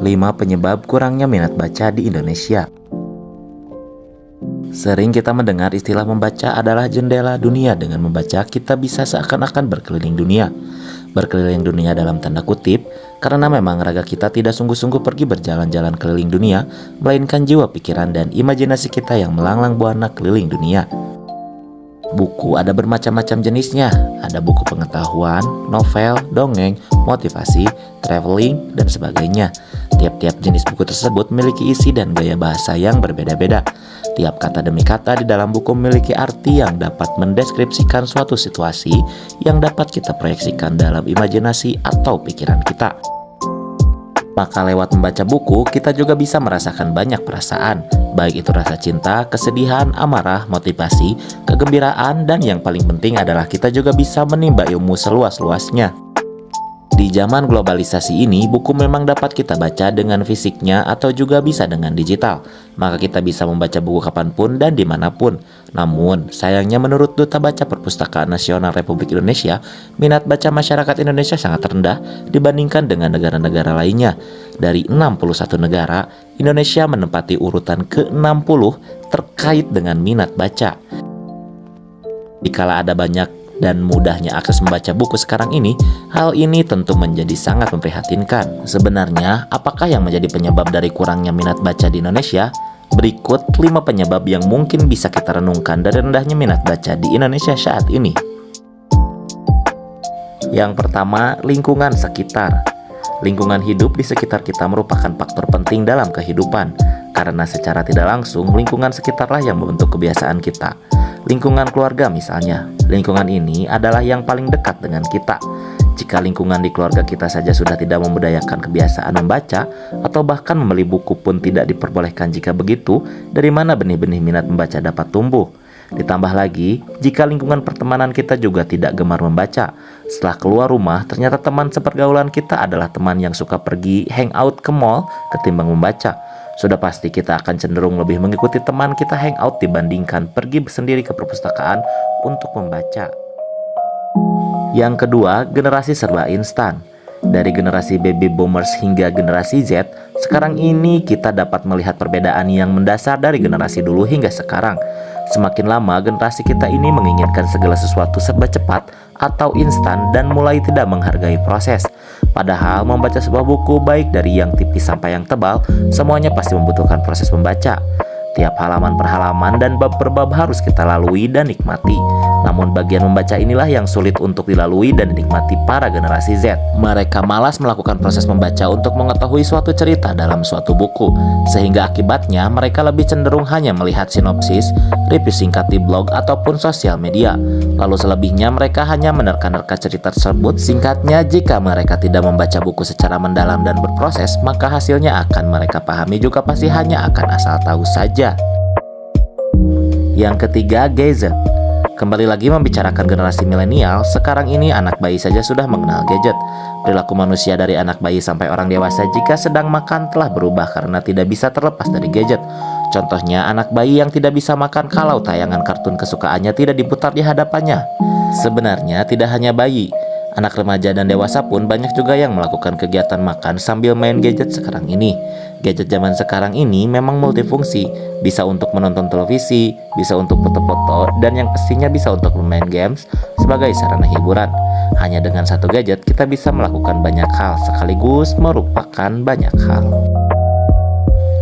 5 penyebab kurangnya minat baca di Indonesia. Sering kita mendengar istilah membaca adalah jendela dunia. Dengan membaca, kita bisa seakan-akan berkeliling dunia. Berkeliling dunia dalam tanda kutip, karena memang raga kita tidak sungguh-sungguh pergi berjalan-jalan keliling dunia, melainkan jiwa, pikiran, dan imajinasi kita yang melanglang buana keliling dunia. Buku ada bermacam-macam jenisnya. Ada buku pengetahuan, novel, dongeng, motivasi, traveling, dan sebagainya. Tiap-tiap jenis buku tersebut memiliki isi dan gaya bahasa yang berbeda-beda. Tiap kata demi kata di dalam buku memiliki arti yang dapat mendeskripsikan suatu situasi yang dapat kita proyeksikan dalam imajinasi atau pikiran kita. Maka lewat membaca buku, kita juga bisa merasakan banyak perasaan, baik itu rasa cinta, kesedihan, amarah, motivasi, kegembiraan, dan yang paling penting adalah kita juga bisa menimba ilmu seluas-luasnya. Di zaman globalisasi ini, buku memang dapat kita baca dengan fisiknya atau juga bisa dengan digital. Maka kita bisa membaca buku kapanpun dan dimanapun. Namun, sayangnya menurut Duta Baca Perpustakaan Nasional Republik Indonesia, minat baca masyarakat Indonesia sangat rendah dibandingkan dengan negara-negara lainnya. Dari 61 negara, Indonesia menempati urutan ke-60 terkait dengan minat baca. Dikala ada banyak dan mudahnya akses membaca buku sekarang ini, hal ini tentu menjadi sangat memprihatinkan. Sebenarnya, apakah yang menjadi penyebab dari kurangnya minat baca di Indonesia? Berikut 5 penyebab yang mungkin bisa kita renungkan dari rendahnya minat baca di Indonesia saat ini. Yang pertama, lingkungan sekitar. Lingkungan hidup di sekitar kita merupakan faktor penting dalam kehidupan, karena secara tidak langsung lingkungan sekitarlah yang membentuk kebiasaan kita. Lingkungan keluarga misalnya, lingkungan ini adalah yang paling dekat dengan kita. Jika lingkungan di keluarga kita saja sudah tidak membudayakan kebiasaan membaca, atau bahkan membeli buku pun tidak diperbolehkan jika begitu, dari mana benih-benih minat membaca dapat tumbuh? Ditambah lagi, jika lingkungan pertemanan kita juga tidak gemar membaca, setelah keluar rumah, ternyata teman sepergaulan kita adalah teman yang suka pergi hangout ke mall ketimbang membaca. Sudah pasti kita akan cenderung lebih mengikuti teman kita hangout dibandingkan pergi sendiri ke perpustakaan untuk membaca. Yang kedua, generasi serba instan. Dari generasi baby boomers hingga generasi Z, sekarang ini kita dapat melihat perbedaan yang mendasar dari generasi dulu hingga sekarang. Semakin lama, generasi kita ini menginginkan segala sesuatu serba cepat atau instan dan mulai tidak menghargai proses. Padahal membaca sebuah buku, baik dari yang tipis sampai yang tebal, semuanya pasti membutuhkan proses membaca. Tiap halaman per halaman dan bab per bab harus kita lalui dan nikmati. Namun bagian membaca inilah yang sulit untuk dilalui dan dinikmati para generasi Z. Mereka malas melakukan proses membaca untuk mengetahui suatu cerita dalam suatu buku, sehingga akibatnya mereka lebih cenderung hanya melihat sinopsis, review singkat di blog ataupun sosial media. Lalu selebihnya mereka hanya menerka-nerka cerita tersebut. Singkatnya, jika mereka tidak membaca buku secara mendalam dan berproses, maka hasilnya akan mereka pahami juga pasti hanya akan asal tahu saja. Yang ketiga, gadget. Kembali lagi membicarakan generasi milenial, sekarang ini anak bayi saja sudah mengenal gadget. Perilaku manusia dari anak bayi sampai orang dewasa jika sedang makan telah berubah karena tidak bisa terlepas dari gadget. Contohnya, anak bayi yang tidak bisa makan kalau tayangan kartun kesukaannya tidak diputar di hadapannya. Sebenarnya tidak hanya bayi, anak remaja dan dewasa pun banyak juga yang melakukan kegiatan makan sambil main gadget sekarang ini. Gadget zaman sekarang ini memang multifungsi, bisa untuk menonton televisi, bisa untuk foto-foto, dan yang pastinya bisa untuk bermain games sebagai sarana hiburan. Hanya dengan satu gadget kita bisa melakukan banyak hal sekaligus merupakan banyak hal.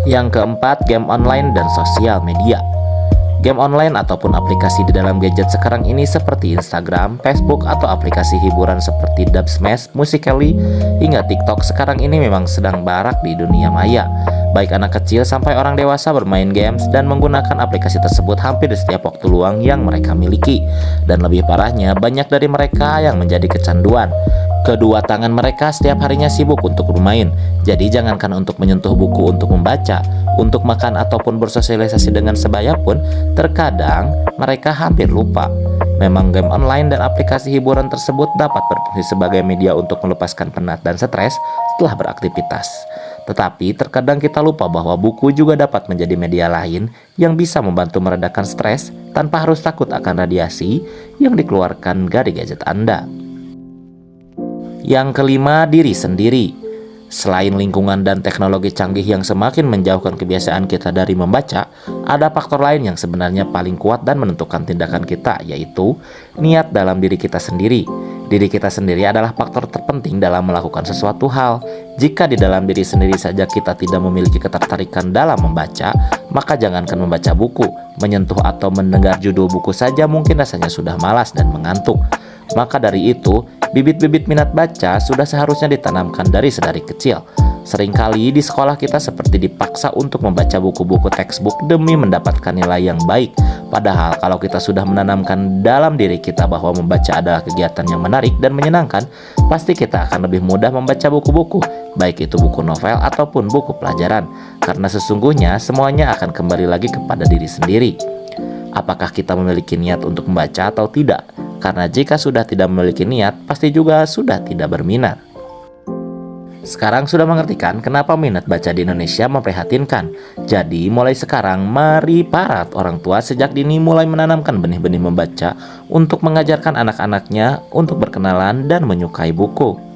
Yang keempat, game online dan sosial media. Game online ataupun aplikasi di dalam gadget sekarang ini seperti Instagram, Facebook, atau aplikasi hiburan seperti Dubsmash, Musical.ly, hingga TikTok sekarang ini memang sedang marak di dunia maya. Baik anak kecil sampai orang dewasa bermain games dan menggunakan aplikasi tersebut hampir di setiap waktu luang yang mereka miliki. Dan lebih parahnya, banyak dari mereka yang menjadi kecanduan. Kedua tangan mereka setiap harinya sibuk untuk bermain. Jadi jangankan untuk menyentuh buku untuk membaca, untuk makan ataupun bersosialisasi dengan sebaya pun, terkadang mereka hampir lupa. Memang game online dan aplikasi hiburan tersebut dapat berfungsi sebagai media untuk melepaskan penat dan stres setelah beraktivitas. Tetapi terkadang kita lupa bahwa buku juga dapat menjadi media lain yang bisa membantu meredakan stres tanpa harus takut akan radiasi yang dikeluarkan dari gadget Anda. Yang kelima, diri sendiri. Selain lingkungan dan teknologi canggih yang semakin menjauhkan kebiasaan kita dari membaca, ada faktor lain yang sebenarnya paling kuat dan menentukan tindakan kita, yaitu niat dalam diri kita sendiri. Diri kita sendiri adalah faktor terpenting dalam melakukan sesuatu hal. Jika di dalam diri sendiri saja kita tidak memiliki ketertarikan dalam membaca, maka jangankan membaca buku, menyentuh atau mendengar judul buku saja mungkin rasanya sudah malas dan mengantuk. Maka dari itu, bibit-bibit minat baca sudah seharusnya ditanamkan dari sedari kecil. Seringkali di sekolah kita seperti dipaksa untuk membaca buku-buku textbook demi mendapatkan nilai yang baik. Padahal kalau kita sudah menanamkan dalam diri kita bahwa membaca adalah kegiatan yang menarik dan menyenangkan, pasti kita akan lebih mudah membaca buku-buku, baik itu buku novel ataupun buku pelajaran. Karena sesungguhnya semuanya akan kembali lagi kepada diri sendiri. Apakah kita memiliki niat untuk membaca atau tidak? Karena jika sudah tidak memiliki niat, pasti juga sudah tidak berminat. Sekarang sudah mengerti kan kenapa minat baca di Indonesia memprihatinkan? Jadi mulai sekarang mari para orang tua sejak dini mulai menanamkan benih-benih membaca untuk mengajarkan anak-anaknya untuk berkenalan dan menyukai buku.